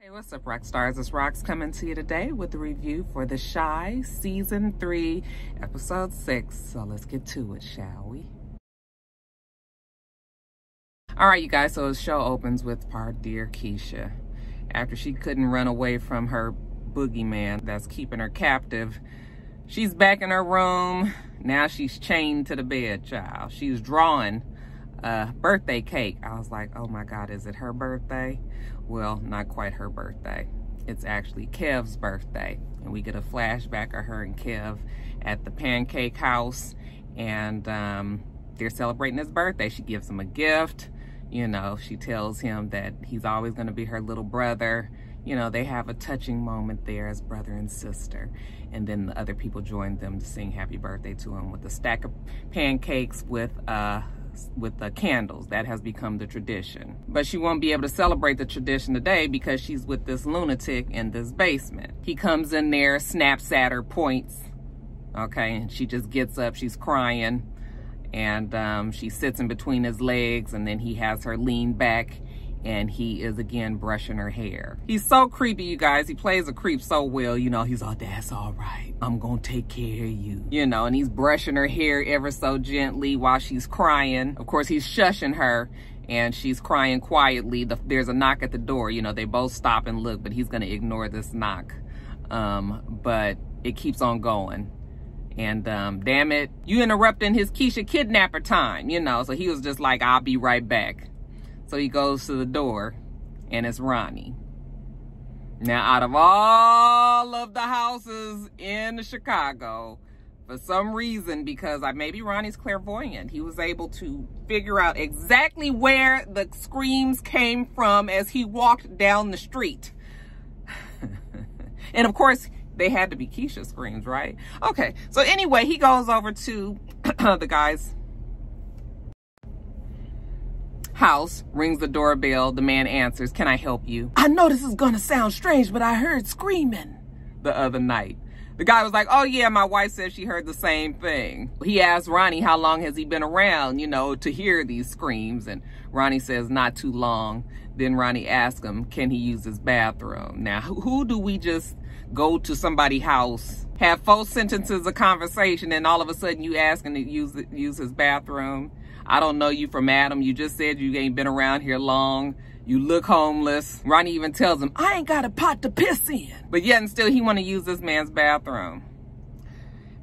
Hey, what's up, Roxstars? It's Rox coming to you today with a review for The Chi Season 3, Episode 6. So let's get to it, shall we? All right, you guys, so the show opens with our dear Keisha. After she couldn't run away from her boogeyman that's keeping her captive, she's back in her room. Now she's chained to the bed, child. She's drawing a birthday cake. I was like, oh my God, is it her birthday? Well, not quite her birthday. It's actually Kev's birthday. And we get a flashback of her and Kev at the pancake house. And they're celebrating his birthday. She gives him a gift. You know, she tells him that he's always going to be her little brother. You know, they have a touching moment there as brother and sister. And then the other people join them to sing happy birthday to him with a stack of pancakes with the candles. That has become the tradition. But she won't be able to celebrate the tradition today because she's with this lunatic in this basement. He comes in there, snaps at her, points, okay, and she just gets up, she's crying, and she sits in between his legs, and then he has her lean back, and he is again brushing her hair. He's so creepy, you guys. He plays a creep so well. You know, he's all, that's all right. I'm gonna take care of you. You know, and he's brushing her hair ever so gently while she's crying. Of course, he's shushing her, and she's crying quietly. There's a knock at the door. You know, they both stop and look, but he's gonna ignore this knock. But it keeps on going. And damn it, you interrupting his Keisha kidnapper time, you know. So he was just like, I'll be right back. So he goes to the door, and it's Ronnie. Now, out of all of the houses in Chicago, for some reason, because maybe Ronnie's clairvoyant, he was able to figure out exactly where the screams came from as he walked down the street. And of course, they had to be Keisha screams, right? Okay, so anyway, he goes over to the guy's house, rings the doorbell. The man answers, can I help you? I know this is gonna sound strange, but I heard screaming the other night. The guy was like, oh yeah, my wife said she heard the same thing. He asked Ronnie, how long has he been around, you know, to hear these screams? And Ronnie says, not too long. Then Ronnie asks him, can he use his bathroom? Now, who do we just go to somebody's house, have 4 sentences of conversation, and all of a sudden you ask him to use his bathroom? I don't know you from Adam. You just said you ain't been around here long. You look homeless. Ronnie even tells him, I ain't got a pot to piss in. But yet and still he want to use this man's bathroom.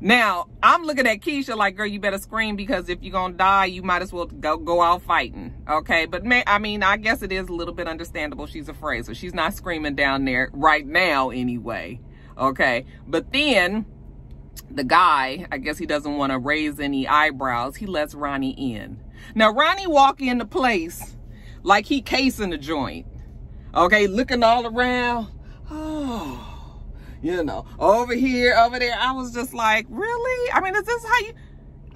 Now, I'm looking at Keisha like, girl, you better scream, because if you're going to die, you might as well go out fighting. Okay, but I mean, I guess it is a little bit understandable. She's afraid, so she's not screaming down there right now anyway. Okay, but then the guy, I guess he doesn't want to raise any eyebrows. He lets Ronnie in. Now, Ronnie walk into place like he casing the joint. Okay, looking all around. Oh, you know, over here, over there. I was just like, really? I mean, is this how you...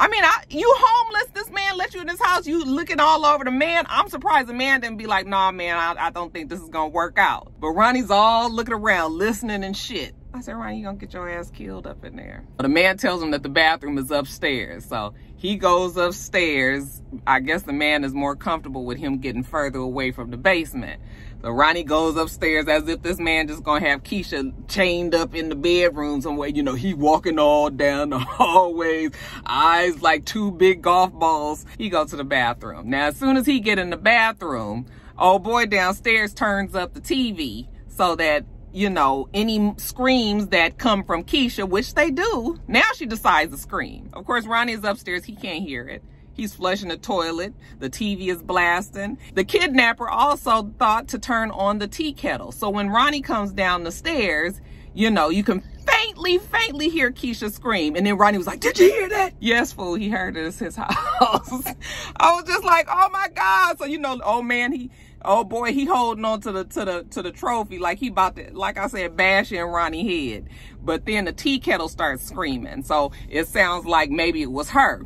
I mean, you homeless. This man let you in his house. You looking all over the man. I'm surprised the man didn't be like, nah, man, I don't think this is going to work out. But Ronnie's all looking around, listening and shit. I said, Ronnie, you gonna get your ass killed up in there. But the man tells him that the bathroom is upstairs. So he goes upstairs. I guess the man is more comfortable with him getting further away from the basement. So Ronnie goes upstairs as if this man just gonna have Keisha chained up in the bedroom somewhere. You know, he walking all down the hallways, eyes like 2 big golf balls. He goes to the bathroom. Now, as soon as he get in the bathroom, old boy downstairs turns up the TV so that, you know, any screams that come from Keisha, which they do, now she decides to scream. Of course, Ronnie is upstairs. He can't hear it. He's flushing the toilet. The TV is blasting. The kidnapper also thought to turn on the tea kettle. So when Ronnie comes down the stairs, you know, you can faintly hear Keisha scream. And then Ronnie was like, did you hear that? Yes, fool, he heard it. It's his house. I was just like, oh my God. So, you know, old man, oh boy, he holding on to the trophy like he about to, like I said, bash in Ronnie's head. But then the tea kettle starts screaming. So it sounds like maybe it was her.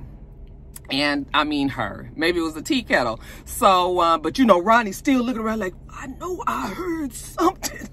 And I mean her. Maybe it was a tea kettle. So, but you know, Ronnie's still looking around like, I know I heard something.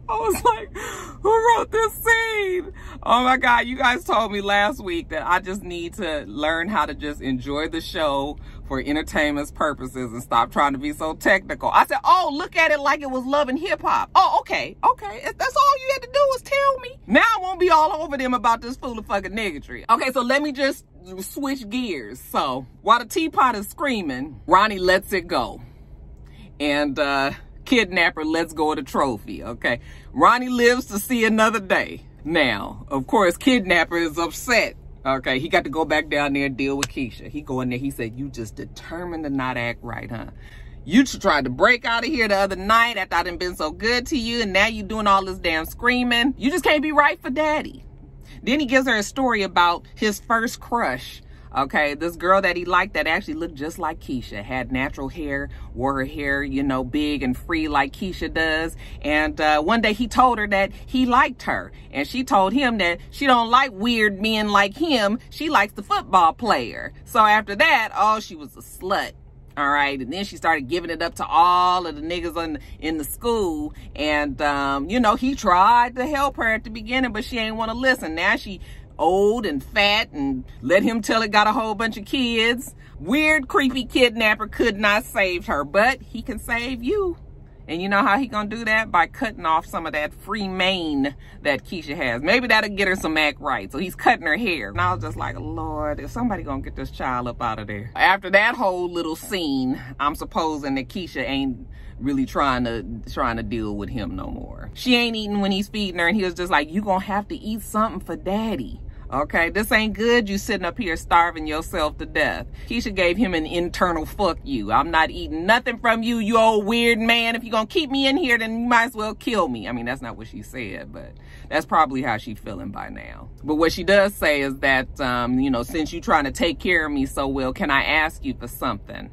I was like, who wrote this scene? Oh my God, you guys told me last week that I just need to learn how to just enjoy the show for entertainment purposes and stop trying to be so technical. I said, oh, look at it like it was Love and Hip Hop. Oh, okay. If that's all you had to do was tell me. Now I won't be all over them about this fool of fucking niggatry. Okay, so let me just switch gears. So while the teapot is screaming, Ronnie lets it go. And kidnapper lets go of the trophy, okay? Ronnie lives to see another day. Now, of course, kidnapper is upset. Okay, he got to go back down there and deal with Keisha. He go in there, he said, you just determined to not act right, huh? You tried to break out of here the other night after I done been so good to you, and now you doing all this damn screaming. You just can't be right for daddy. Then he gives her a story about his first crush. Okay, this girl that he liked that actually looked just like Keisha, had natural hair, wore her hair, you know, big and free like Keisha does. And one day he told her that he liked her. And she told him that she don't like weird men like him. She likes the football player. So after that, oh, she was a slut. All right. And then she started giving it up to all of the niggas in the school. And, you know, he tried to help her at the beginning, but she ain't want to listen. Now she old and fat and let him tell it got a whole bunch of kids. Weird, creepy kidnapper could not save her, but he can save you. And you know how he gonna do that? By cutting off some of that free mane that Keisha has. Maybe that'll get her some act right. So he's cutting her hair. And I was just like, Lord, is somebody gonna get this child up out of there? After that whole little scene, I'm supposing that Keisha ain't really trying to deal with him no more. She ain't eating when he's feeding her, and he was just like, you gonna have to eat something for daddy. Okay, this ain't good. You sitting up here starving yourself to death. Keisha gave him an internal fuck you. I'm not eating nothing from you, you old weird man. If you're gonna keep me in here, then you might as well kill me. I mean, that's not what she said, but that's probably how she's feeling by now. But what she does say is that, you know, since you're trying to take care of me so well, can I ask you for something?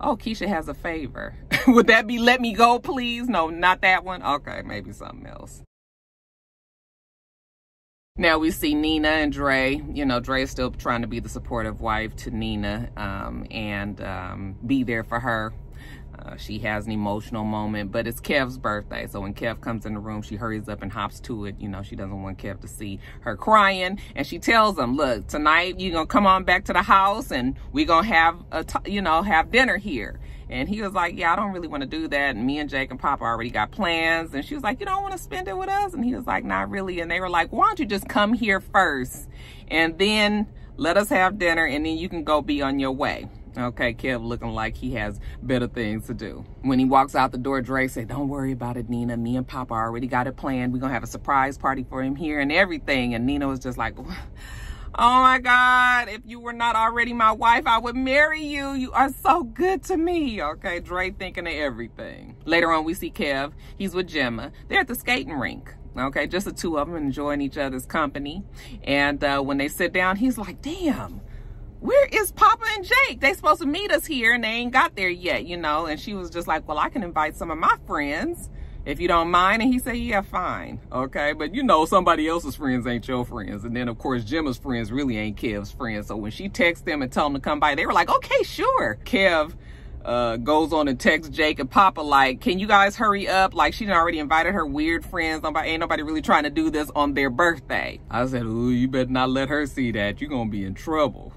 Oh, Keisha has a favor. Would that be let me go, please? No, not that one. Okay, maybe something else. Now we see Nina and Dre. You know, Dre is still trying to be the supportive wife to Nina and be there for her. She has an emotional moment, but it's Kev's birthday. So when Kev comes in the room, she hurries up and hops to it. You know, she doesn't want Kev to see her crying. And she tells him, look, tonight you're going to come on back to the house and we're going to have, have dinner here. And he was like, yeah, I don't really want to do that. And me and Jake and Papa already got plans. And she was like, you don't want to spend it with us? And he was like, not really. And they were like, why don't you just come here first and then let us have dinner and then you can go be on your way. Okay, Kev looking like he has better things to do. When he walks out the door, Dre said, don't worry about it, Nina. Me and Papa already got it planned. We're going to have a surprise party for him here and everything. And Nina was just like, oh my God, if you were not already my wife, I would marry you. You are so good to me. Okay, Dre thinking of everything. Later on, we see Kev. He's with Gemma. They're at the skating rink. Okay, just the two of them enjoying each other's company. And when they sit down, he's like, damn, where is Papa and Jake? They supposed to meet us here and they ain't got there yet, you know? And she was just like, well, I can invite some of my friends if you don't mind. And he said, yeah, fine. Okay, but you know, somebody else's friends ain't your friends. And then of course, Gemma's friends really ain't Kev's friends. So when she texts them and tell them to come by, they were like, okay, sure. Kev goes on and texts Jake and Papa like, can you guys hurry up? Like she done already invited her weird friends. Ain't nobody really trying to do this on their birthday. I said, ooh, you better not let her see that. You're gonna be in trouble.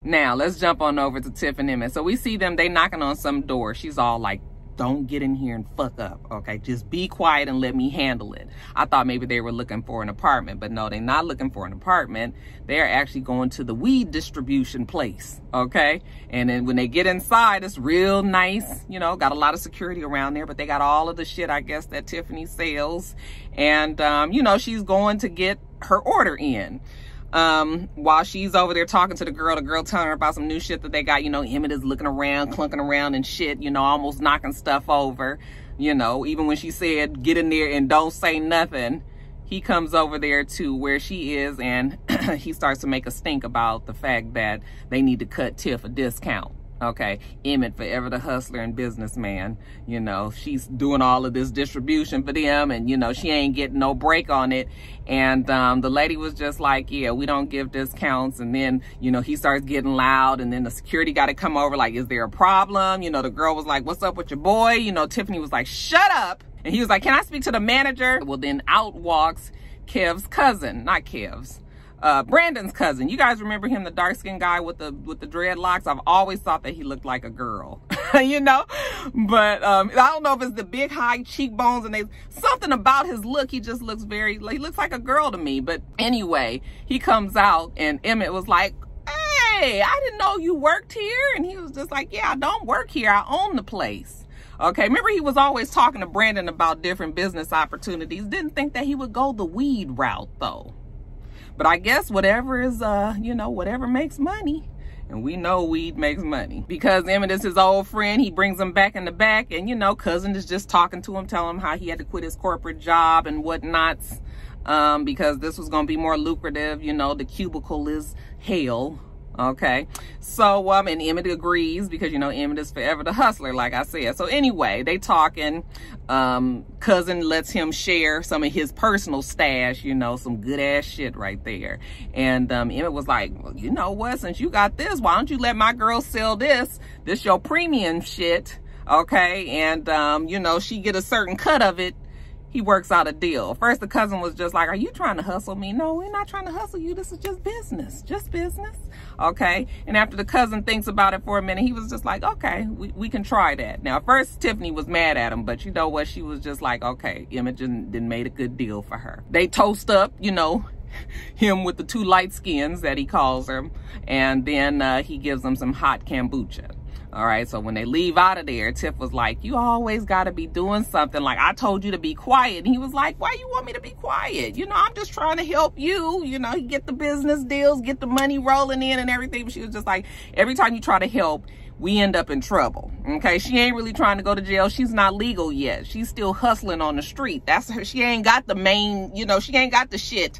Now, let's jump on over to Tiff and Emmett. So we see them, they knocking on some door. She's all like, don't get in here and fuck up, okay? Just be quiet and let me handle it. I thought maybe they were looking for an apartment, but no, they're not looking for an apartment. They're actually going to the weed distribution place, okay? And then when they get inside, it's real nice, you know, got a lot of security around there, but they got all of the shit, I guess, that Tiffany sells. And, you know, she's going to get her order in. While she's over there talking to the girl telling her about some new shit that they got, you know, Emmett is looking around, clunking around and shit, you know, almost knocking stuff over, you know, even when she said, get in there and don't say nothing, he comes over there to where she is and he starts to make a stink about the fact that they need to cut Tiff a discount. Okay, Emmett, forever the hustler and businessman, you know, she's doing all of this distribution for them and, you know, she ain't getting no break on it. And the lady was just like, yeah, we don't give discounts. And then, you know, he starts getting loud and then the security got to come over like, is there a problem? You know, the girl was like, what's up with your boy? You know, Tiffany was like, shut up. And he was like, can I speak to the manager? Well, then out walks Kev's cousin, not Kev's. Brandon's cousin. You guys remember him, the dark-skinned guy with the dreadlocks? I've always thought that he looked like a girl, you know? But I don't know if it's the big high cheekbones and something about his look. He just looks he looks like a girl to me. But anyway, he comes out and Emmett was like, hey, I didn't know you worked here. And he was just like, yeah, I don't work here. I own the place. Okay, remember he was always talking to Brandon about different business opportunities. Didn't think that he would go the weed route though. But I guess whatever is, you know, whatever makes money. And we know weed makes money. Because Emmett is his old friend, he brings him back in the back. And, you know, cousin is just talking to him, telling him how he had to quit his corporate job and whatnots. Because this was going to be more lucrative. You know, the cubicle is hell. Okay, so and Emmett agrees because, you know, Emmett is forever the hustler, like I said. So anyway, they talking. Cousin lets him share some of his personal stash, you know, some good ass shit right there. And Emmett was like, well, you know what, since you got this, why don't you let my girl sell this your premium shit, okay? And you know, she get a certain cut of it. He works out a deal. First, the cousin was just like, are you trying to hustle me? No, we're not trying to hustle you. This is just business, okay? And after the cousin thinks about it for a minute, he was just like, okay, we can try that. Now, at first, Tiffany was mad at him, but you know what? She was just like, okay, Imogen done made a good deal for her. They toast up, you know, him with the 2 light skins that he calls them, and then he gives them some hot kombucha. All right, so when they leave out of there, Tiff was like, you always got to be doing something. Like, I told you to be quiet. And he was like, why you want me to be quiet? You know, I'm just trying to help you. You know, get the business deals, get the money rolling in and everything. But she was just like, every time you try to help, we end up in trouble. Okay, she ain't really trying to go to jail. She's not legal yet. She's still hustling on the street. That's her. She ain't got the main, you know, she ain't got the shit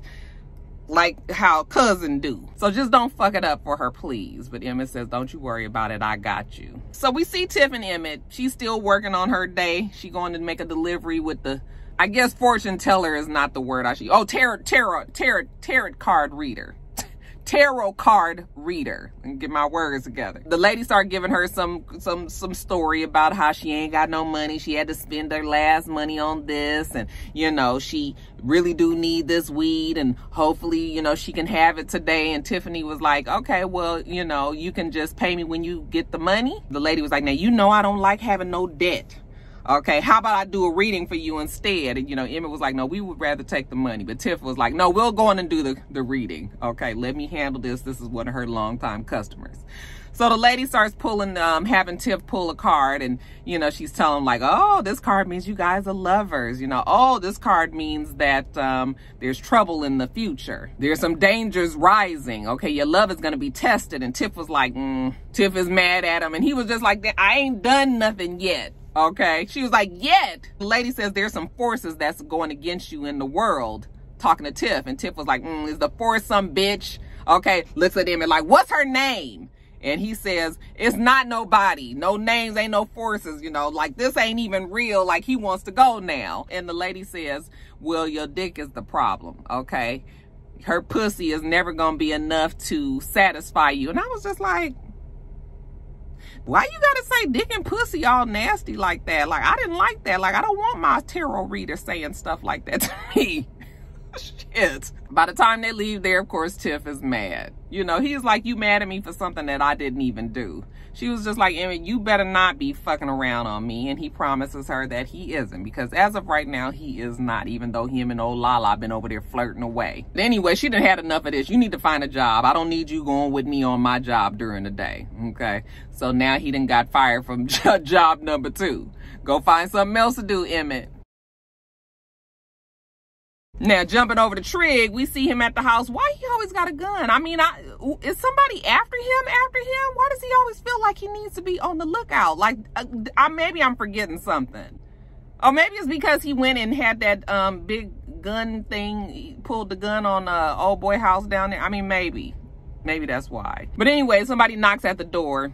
like how cousin do. So just don't fuck it up for her, please. But Emmett says, don't you worry about it, I got you. So we see Tiff and Emmett. She's still working on her day. She going to make a delivery with the, I guess fortune teller is not the word I should, oh, tarot card reader. Tarot card reader, and get my words together. The lady started giving her some story about how she ain't got no money. She had to spend her last money on this, and you know, she really do need this weed, and hopefully, you know, she can have it today. And Tiffany was like, okay, well, you know, you can just pay me when you get the money. The lady was like, now, you know, I don't like having no debt. Okay, how about I do a reading for you instead? And, you know, Emmett was like, no, we would rather take the money. But Tiff was like, no, we'll go in and do the reading. Okay, let me handle this. This is one of her longtime customers. So the lady starts pulling, having Tiff pull a card. And, you know, she's telling like, oh, this card means you guys are lovers. You know, oh, this card means that there's trouble in the future. There's some dangers rising. Okay, your love is going to be tested. And Tiff was like, Tiff is mad at him. And he was just like, I ain't done nothing yet. Okay, she was like, yet. The lady says there's some forces that's going against you in the world, talking to Tiff. And Tiff was like, is the force some bitch? Okay, looks at him and like, what's her name? And he says, it's not nobody. No names, ain't no forces, you know, like this ain't even real. Like he wants to go now. And the lady says, well, your dick is the problem, okay? Her pussy is never going to be enough to satisfy you. And I was just like, why you gotta say dick and pussy all nasty like that? Like, I didn't like that. Like, I don't want my tarot reader saying stuff like that to me. Shit. By the time they leave there, of course, Tiff is mad. You know, he's like, you mad at me for something that I didn't even do. She was just like, Emmett, you better not be fucking around on me. And he promises her that he isn't. Because as of right now, he is not. Even though him and old Lala been over there flirting away. But anyway, she done had enough of this. You need to find a job. I don't need you going with me on my job during the day. Okay? So now he done got fired from job number 2. Go find something else to do, Emmett. Now, jumping over to Trig, we see him at the house. Why he always got a gun? I mean, is somebody after him? Why does he always feel like he needs to be on the lookout? Like, maybe I'm forgetting something. Or maybe it's because he went and had that big gun thing. He pulled the gun on old boy house down there. I mean, maybe that's why. But anyway, somebody knocks at the door.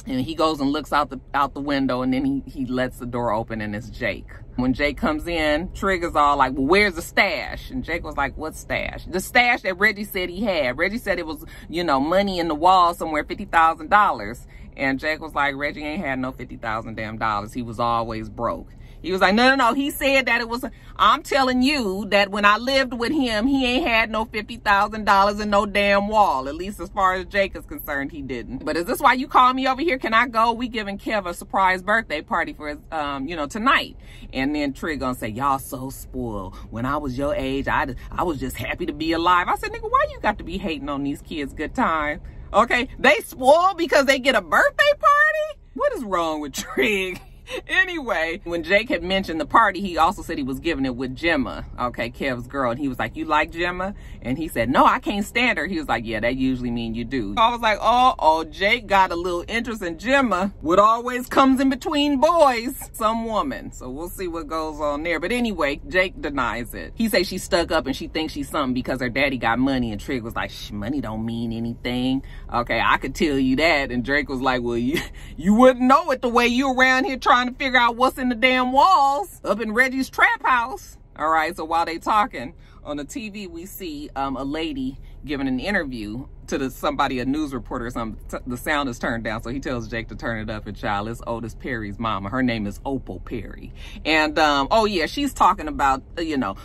And he goes and looks out the window, and then he lets the door open, and it's Jake. When Jake comes in, Trig is all like, well, where's the stash? And Jake was like, what stash? The stash that Reggie said he had. Reggie said it was, you know, money in the wall somewhere, $50,000. And Jake was like, Reggie ain't had no $50,000 damn dollars. He was always broke. He was like, no. He said that it was, I'm telling you that when I lived with him, he ain't had no $50,000 in no damn wall. At least as far as Jake is concerned, he didn't. But is this why you call me over here? Can I go? We giving Kev a surprise birthday party for his, tonight. And then Trig gonna say, y'all so spoiled. When I was your age, I was just happy to be alive. I said, nigga, why you got to be hating on these kids' good time? Okay, they spoiled because they get a birthday party? What is wrong with Trig? Anyway, when Jake had mentioned the party, he also said he was giving it with Gemma, okay, Kev's girl. And he was like, you like Gemma? And he said, no, I can't stand her. He was like, yeah, that usually mean you do. I was like, oh, Jake got a little interest in Gemma. What always comes in between boys? Some woman. So we'll see what goes on there. But anyway, Jake denies it. He says she's stuck up and she thinks she's something because her daddy got money. And Trig was like, money don't mean anything. Okay, I could tell you that. And Drake was like, well, you wouldn't know it the way you around here trying to figure out what's in the damn walls up in Reggie's trap house. All right, so while they talking on the TV, we see a lady giving an interview to somebody, a news reporter or something. The sound is turned down, so he tells Jake to turn it up. And child, it's Otis Perry's mama. Her name is Opal Perry. And oh yeah, she's talking about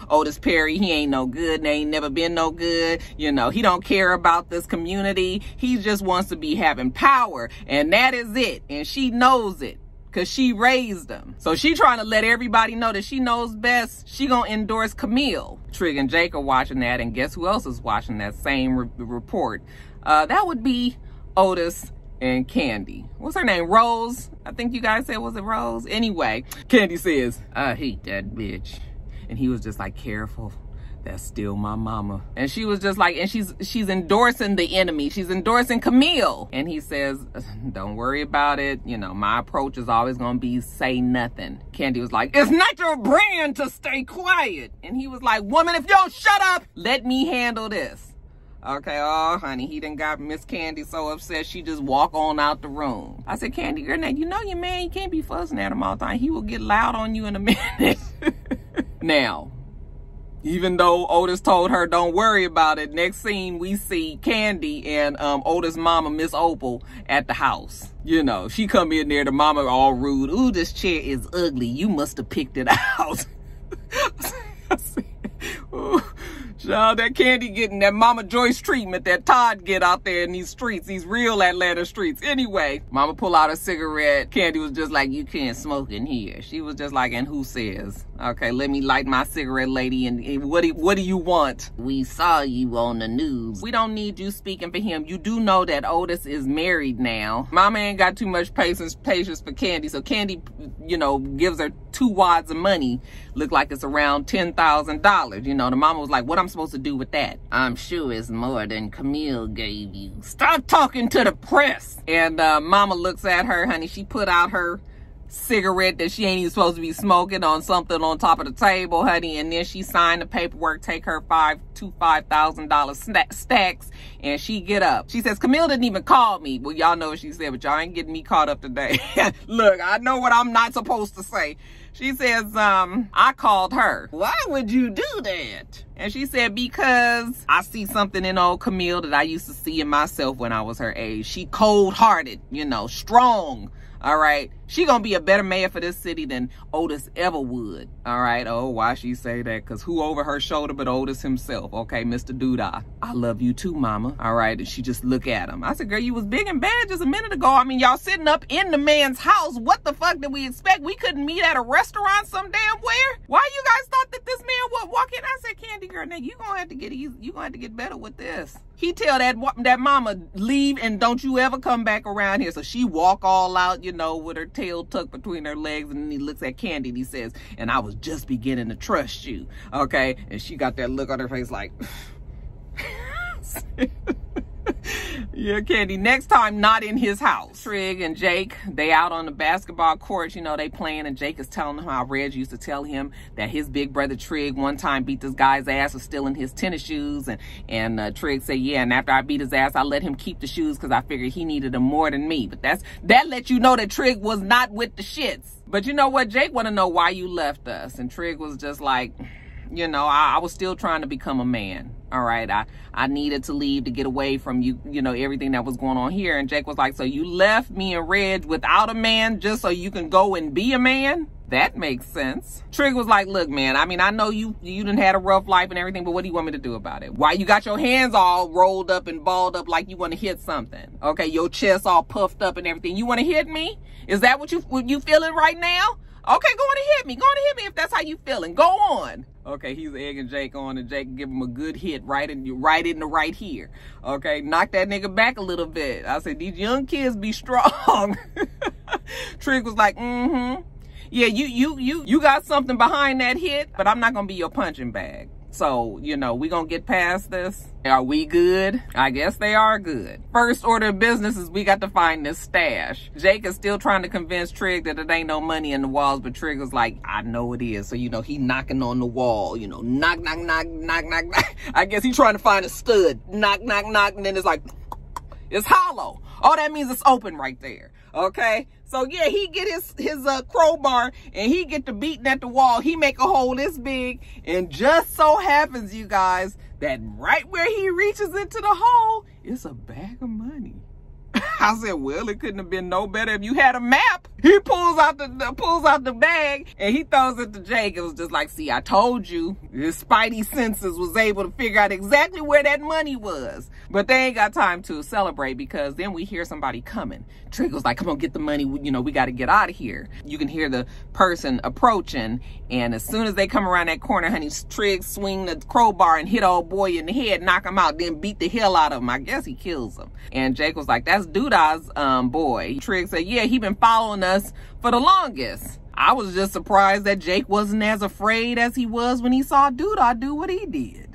Otis Perry. He ain't no good and ain't never been no good. He don't care about this community. He just wants to be having power, and that is it. And she knows it, because she raised them. So she trying to let everybody know that she knows best. She gonna endorse Camille. Trig and Jake are watching that, and guess who else is watching that same report? That would be Otis and Candy. What's her name? Rose? I think you guys said, was it Rose? Anyway, Candy says, I hate that bitch. And he was just like, careful. That's still my mama. And she was just like, and she's endorsing the enemy. She's endorsing Camille. And he says, don't worry about it. My approach is always gonna be say nothing. Candy was like, it's not your brand to stay quiet. And he was like, woman, if you don't shut up, let me handle this. Okay, oh honey, he done got Miss Candy so upset she just walk on out the room. I said, Candy, girl, now you know your man, you can't be fussing at him all the time. He will get loud on you in a minute. Now, even though Otis told her, don't worry about it, next scene we see Candy and Otis' mama, Miss Opal, at the house. She come in there, the mama all rude. Ooh, this chair is ugly. You must have picked it out. I said, ooh, child, that Candy getting that Mama Joyce treatment that Todd get out there in these streets, these real Atlanta streets. Anyway, Mama pull out a cigarette. Candy was just like, you can't smoke in here. She was just like, and who says? Okay, let me light my cigarette, lady, and what do you want? We saw you on the news. We don't need you speaking for him. You do know that Otis is married now. Mama ain't got too much patience for Candy, so Candy, gives her 2 wads of money. Look like it's around $10,000. The mama was like, what I'm supposed to do with that? I'm sure it's more than Camille gave you. Stop talking to the press. And Mama looks at her, honey. She put out her cigarette that she ain't even supposed to be smoking on something on top of the table, honey. And then she signed the paperwork, take her $5,000 stacks, and she get up. She says, Camille didn't even call me. Well, y'all know what she said, but y'all ain't getting me caught up today. Look, I know what I'm not supposed to say. She says, I called her. Why would you do that? And she said, because I see something in old Camille that I used to see in myself when I was her age. She cold-hearted, strong. All right, she gonna be a better mayor for this city than Otis ever would. All right, oh, why she say that? Because who over her shoulder but Otis himself? Okay, Mr. Doodah. I love you too, mama. All right, and she just look at him. I said, girl, you was big and bad just a minute ago. I mean, y'all sitting up in the man's house. What the fuck did we expect? We couldn't meet at a restaurant some damn where? Why you guys thought that this man would walk in? I said, Candy, girl, now you gonna have to get easy. You gonna have to get better with this. He tell that mama, leave and don't you ever come back around here. So she walk all out, with her tail tucked between her legs, and then he looks at Candy and he says, and I was just beginning to trust you. Okay, and she got that look on her face like, yeah, Candy, next time not in his house. Trig and Jake, they out on the basketball court, they playing, and Jake is telling him how Reg used to tell him that his big brother Trig one time beat this guy's ass for stealing his tennis shoes, and Trig said, yeah, and after I beat his ass, I let him keep the shoes because I figured he needed them more than me. But that let you know that Trig was not with the shits. But you know what? Jake want to know why you left us, and Trig was just like, I was still trying to become a man. All right, I needed to leave to get away from you know, everything that was going on here. And Jake was like, so you left me and Reg without a man just so you can go and be a man? That makes sense. Trig was like, look, man, I mean, I know you done had a rough life and everything, but what do you want me to do about it? Why you got your hands all rolled up and balled up like you want to hit something? Okay, your chest all puffed up and everything. You want to hit me? Is that what you feeling right now? Okay, go on and hit me. Go on and hit me if that's how you feeling. Go on. Okay, he's egging Jake on, and Jake give him a good hit right in the right here. Okay, knock that nigga back a little bit. I said, these young kids be strong. Trig was like, yeah, you got something behind that hit, but I'm not gonna be your punching bag. So, you know, we gonna get past this. Are we good? I guess they are good. First order of business is we got to find this stash. Jake is still trying to convince Trig that it ain't no money in the walls, but Trig was like, I know it is. So, you know, he knocking on the wall, you know, knock, knock, knock, knock, knock, knock. I guess he's trying to find a stud. Knock, knock, knock, and then it's like, it's hollow. Oh, that means it's open right there. Okay, so yeah, he get his crowbar and he get to beating at the wall. He make a hole this big, and just so happens, you guys, that right where he reaches into the hole, it's a bag of money. I said, well, it couldn't have been no better if you had a map. He pulls out the bag and he throws it to Jake. It was just like, see, I told you. His spidey senses was able to figure out exactly where that money was. But they ain't got time to celebrate because then we hear somebody coming. Trig was like, come on, get the money. You know, we got to get out of here. You can hear the person approaching. And as soon as they come around that corner, honey, Trig swing the crowbar and hit old boy in the head, knock him out, then beat the hell out of him. I guess he kills him. And Jake was like, that's Doodah's boy. Trig said, yeah, he been following us for the longest. I was just surprised that Jake wasn't as afraid as he was when he saw Doodah do what he did.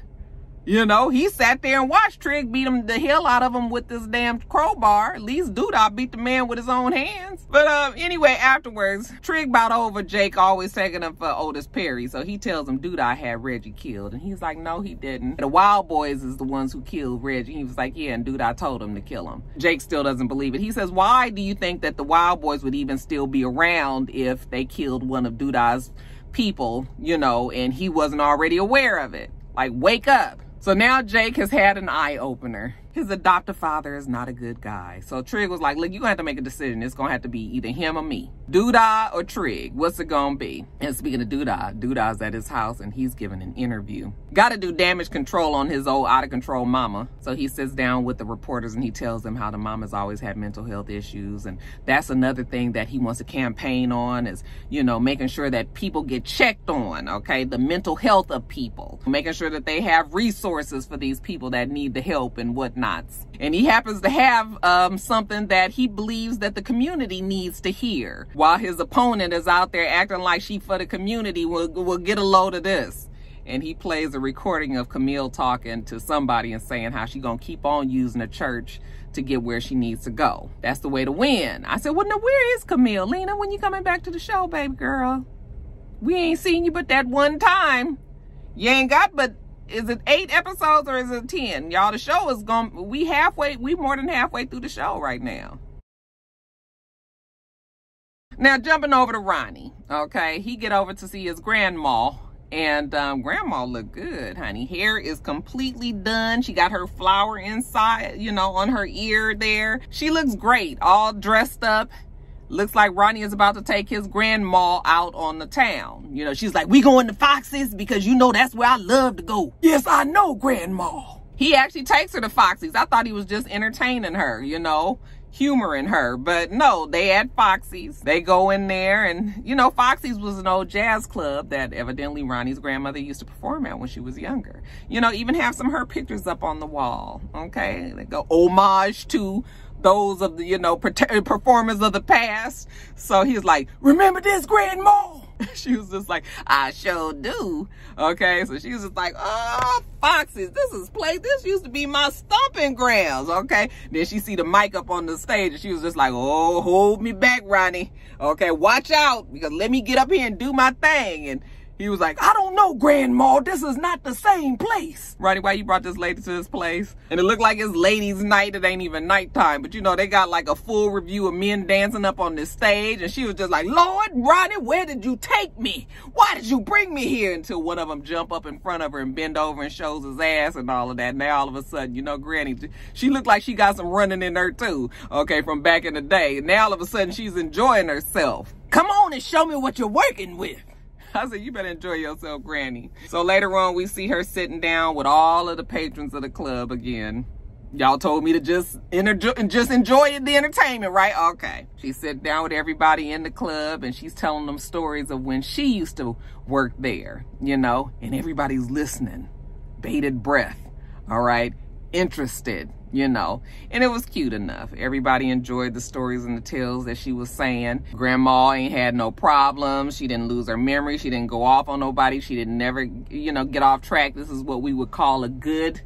You know, he sat there and watched Trig beat him the hell out of him with this damn crowbar. At least Doodah beat the man with his own hands. But anyway, afterwards, Trig bought over Jake, always taking him for Otis Perry. So he tells him Doodah had Reggie killed. And he's like, no, he didn't. The Wild Boys is the ones who killed Reggie. He was like, yeah, and Doodah told him to kill him. Jake still doesn't believe it. He says, why do you think that the Wild Boys would even still be around if they killed one of Doodah's people, you know, and he wasn't already aware of it? Like, wake up. So now Jake has had an eye-opener. His adoptive father is not a good guy. So Trig was like, look, you're going to have to make a decision. It's going to have to be either him or me. Doodah or Trig. What's it going to be? And speaking of Doodah, Doodah's at his house and he's giving an interview. Got to do damage control on his old out-of-control mama. So he sits down with the reporters and he tells them how the mama's always had mental health issues. And that's another thing that he wants to campaign on is, you know, making sure that people get checked on, okay? The mental health of people. Making sure that they have resources for these people that need the help and whatnot. And he happens to have something that he believes that the community needs to hear. While his opponent is out there acting like she for the community, will get a load of this. And he plays a recording of Camille talking to somebody and saying how she gonna keep on using the church to get where she needs to go. That's the way to win. I said, well, now where is Camille? Lena, when you coming back to the show, baby girl? We ain't seen you but that one time. You ain't got but... Is it 8 episodes or is it 10? Y'all, the show is going, we more than halfway through the show right now. Now, jumping over to Ronnie, okay? He get over to see his grandma, and grandma look good, honey. Hair is completely done. She got her flower inside, you know, on her ear there. She looks great, all dressed up. Looks like Ronnie is about to take his grandma out on the town. You know, she's like, we going to Foxy's because you know that's where I love to go. Yes, I know, grandma. He actually takes her to Foxy's. I thought he was just entertaining her, you know, humoring her. But no, they at Foxy's. They go in there and, you know, Foxy's was an old jazz club that evidently Ronnie's grandmother used to perform at when she was younger. You know, even have some of her pictures up on the wall, okay? They go homage to those of the, you know, performers of the past. So he's like, remember this, grandma? She was just like, I sure do. Okay, so she was just like, oh, Foxy's, this used to be my stomping grounds. Okay, then she see the mic up on the stage and she was just like, oh, hold me back, Ronnie. Okay, watch out, because let me get up here and do my thing. And He was like, I don't know, Grandma, this is not the same place. Ronnie, why you brought this lady to this place? And it looked like it's ladies' night. It ain't even nighttime. But you know, they got like a full review of men dancing up on this stage. And she was just like, Lord, Ronnie, where did you take me? Why did you bring me here? Until one of them jump up in front of her and bend over and shows his ass and all of that. Now all of a sudden, you know, Granny, she looked like she got some running in her too. Okay, from back in the day. Now all of a sudden she's enjoying herself. Come on and show me what you're working with. I said, you better enjoy yourself, Granny. So later on, we see her sitting down with all of the patrons of the club again. Y'all told me to just enjoy the entertainment, right? Okay. She's sitting down with everybody in the club, and she's telling them stories of when she used to work there, you know, and everybody's listening. Bated breath, all right? Interested, you know, and it was cute enough. Everybody enjoyed the stories and the tales that she was saying. Grandma ain't had no problems. She didn't lose her memory. She didn't go off on nobody. She didn't never, you know, get off track. This is what we would call a good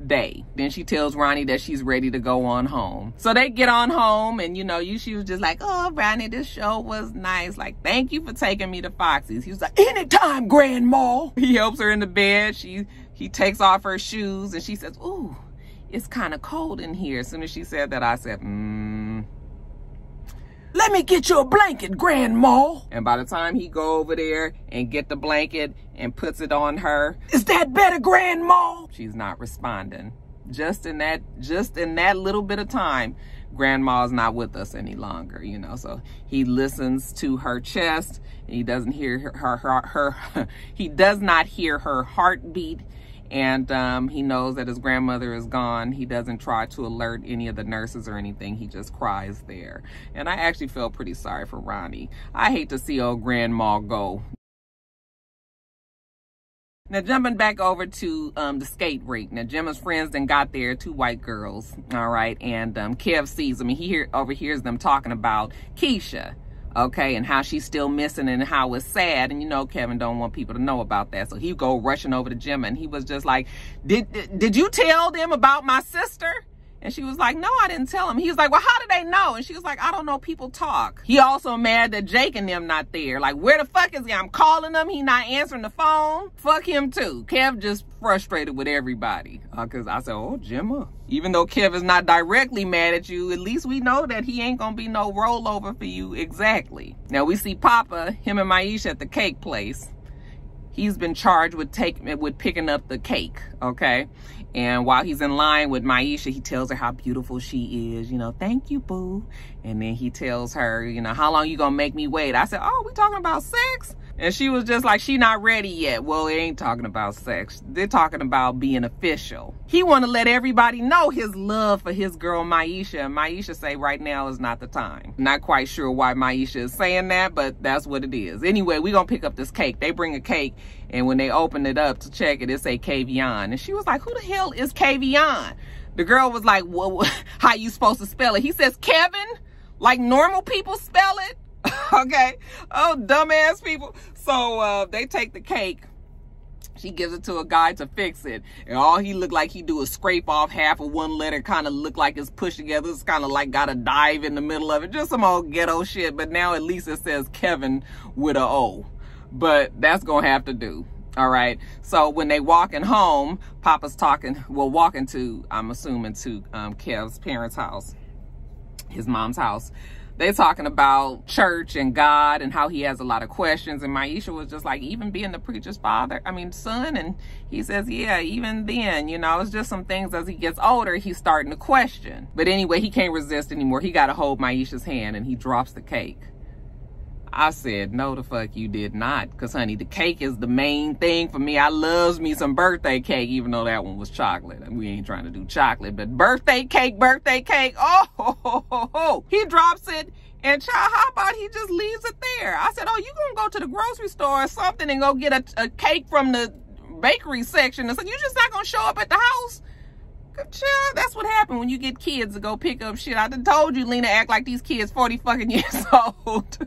day. Then she tells Ronnie that she's ready to go on home. So they get on home, and you know, she was just like, oh, Ronnie, this show was nice. Like, thank you for taking me to Foxy's. He was like, anytime, Grandma. He helps her in the bed. He takes off her shoes, and she says, ooh, it's kind of cold in here. As soon as she said that, I said, let me get you a blanket, Grandma. And by the time he go over there and get the blanket and puts it on her, is that better, Grandma? She's not responding. Just in that little bit of time, Grandma's not with us any longer, you know. So he listens to her chest, and he doesn't hear he does not hear her heartbeat. And he knows that his grandmother is gone. He doesn't try to alert any of the nurses or anything. He just cries there. And I actually felt pretty sorry for Ronnie. I hate to see old Grandma go. Now, jumping back over to the skate rink. Now, Gemma's friends then got there, 2 white girls, all right? And Kev sees them, and he overhears them talking about Keisha. Okay, and how she's still missing and how it's sad. And you know, Kevin don't want people to know about that. So he go rushing over to Gemma, and he was just like, did you tell them about my sister? And she was like, no, I didn't tell him. He was like, well, how did they know? And she was like, I don't know, people talk. He also mad that Jake and them not there. Like, where the fuck is he? I'm calling him, he not answering the phone. Fuck him too. Kev just frustrated with everybody. Cause I said, oh, Gemma. Even though Kev is not directly mad at you, at least we know that he ain't gonna be no rollover for you exactly. Now we see Papa, him and Maisha at the cake place. He's been charged with picking up the cake, okay? And while he's in line with Maisha, he tells her how beautiful she is. You know, thank you, boo. And then he tells her, you know, how long you gonna make me wait? I said, oh, we talking about sex? And she was just like, she not ready yet. Well, it ain't talking about sex. They're talking about being official. He want to let everybody know his love for his girl, Maisha. And Maisha say right now is not the time. Not quite sure why Maisha is saying that, but that's what it is. Anyway, we gonna pick up this cake. They bring a cake, and when they open it up to check it, it say Kavion. And she was like, who the hell is Kavion? The girl was like, well, how you supposed to spell it? He says Kevin, like normal people spell it. Okay. Oh, dumbass people. So they take the cake. She gives it to a guy to fix it. And all he looked like he do is scrape off half of one letter. Kind of look like it's pushed together. It's kind of like got a dive in the middle of it. Just some old ghetto shit. But now at least it says Kevin with a O. But that's going to have to do. All right. So when they walking home, Papa's walking to, I'm assuming, to Kev's parents' house, his mom's house. They're talking about church and God and how he has a lot of questions. And Maisha was just like, even being the preacher's son. And he says, yeah, even then, you know, it's just some things as he gets older, he's starting to question. But anyway, he can't resist anymore. He got to hold Maisha's hand, and he drops the cake. I said, no, the fuck you did not. Because, honey, the cake is the main thing for me. I loves me some birthday cake, even though that one was chocolate. And we ain't trying to do chocolate, but birthday cake. Oh, ho, ho, ho, ho. He drops it, and child, how about he just leaves it there? I said, oh, you gonna go to the grocery store or something and go get a cake from the bakery section? I said, you just not gonna show up at the house? Child, that's what happened when you get kids to go pick up shit. I done told you, Lena, act like these kids 40 fucking years old.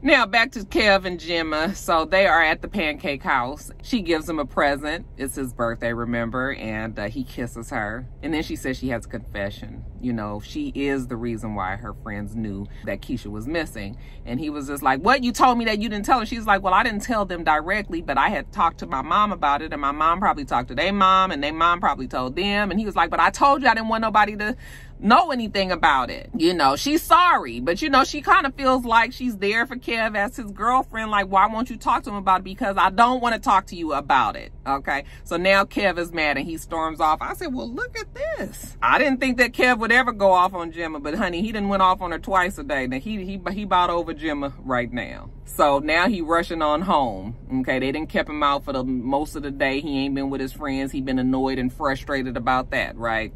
Now, back to Kev and Gemma. So they are at the pancake house. She gives him a present. It's his birthday, remember? And he kisses her. And then she says she has a confession. You know, she is the reason why her friends knew that Keisha was missing. And he was just like, what? You told me that you didn't tell her? She's like, well, I didn't tell them directly, but I had talked to my mom about it, and my mom probably talked to their mom, and their mom probably told them. And he was like, but I told you I didn't want nobody to know anything about it. You know, she's sorry, but you know, she kind of feels like she's there for Kev as his girlfriend. Like, why won't you talk to him about it? Because I don't want to talk to you about it. Okay, so now Kev is mad and he storms off. I said, well, look at this. I didn't think that Kev would ever go off on Gemma, but honey, he done went off on her twice a day. Now he about over Gemma right now. So now he rushing on home. Okay, they didn't keep him out for the most of the day. He ain't been with his friends. He been annoyed and frustrated about that, right?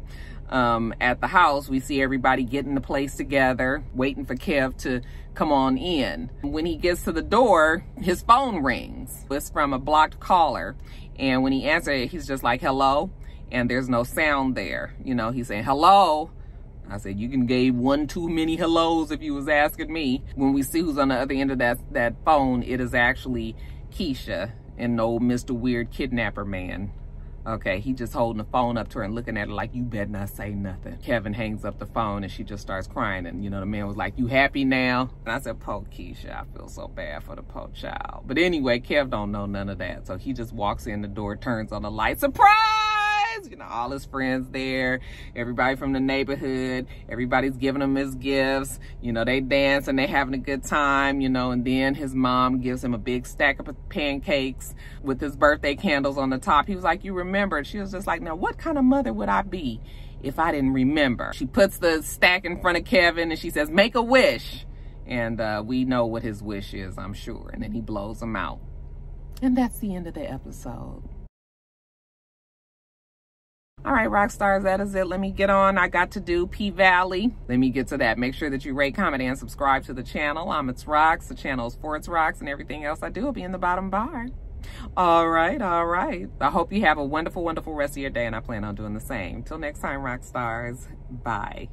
At the house, we see everybody getting the place together, waiting for Kev to come on in. When he gets to the door, his phone rings. It's from a blocked caller. And when he answers it, he's just like, hello? And there's no sound there. You know, he's saying, hello? I said, you can give one too many hellos if you was asking me. When we see who's on the other end of that phone, it is actually Keisha and no Mr. Weird Kidnapper man. Okay, he just holding the phone up to her and looking at her like, you better not say nothing. Kevin hangs up the phone and she just starts crying. And, you know, the man was like, you happy now? And I said, poor Keisha, I feel so bad for the poor child. But anyway, Kev don't know none of that. So he just walks in the door, turns on the light. Surprise! You know, all his friends there, everybody from the neighborhood, everybody's giving him his gifts. You know, they dance and they having a good time, you know, and then his mom gives him a big stack of pancakes with his birthday candles on the top. He was like, you remembered. She was just like, now what kind of mother would I be if I didn't remember? She puts the stack in front of Kevin and she says, make a wish. And we know what his wish is, I'm sure. And then he blows him out. And that's the end of the episode. All right, Roxstars, that is it. Let me get on. I got to do P-Valley. Let me get to that. Make sure that you rate, comment, and subscribe to the channel. I'm itsrox. The channel is for itsrox, and everything else I do will be in the bottom bar. All right, all right. I hope you have a wonderful, wonderful rest of your day, and I plan on doing the same. Till next time, Roxstars. Bye.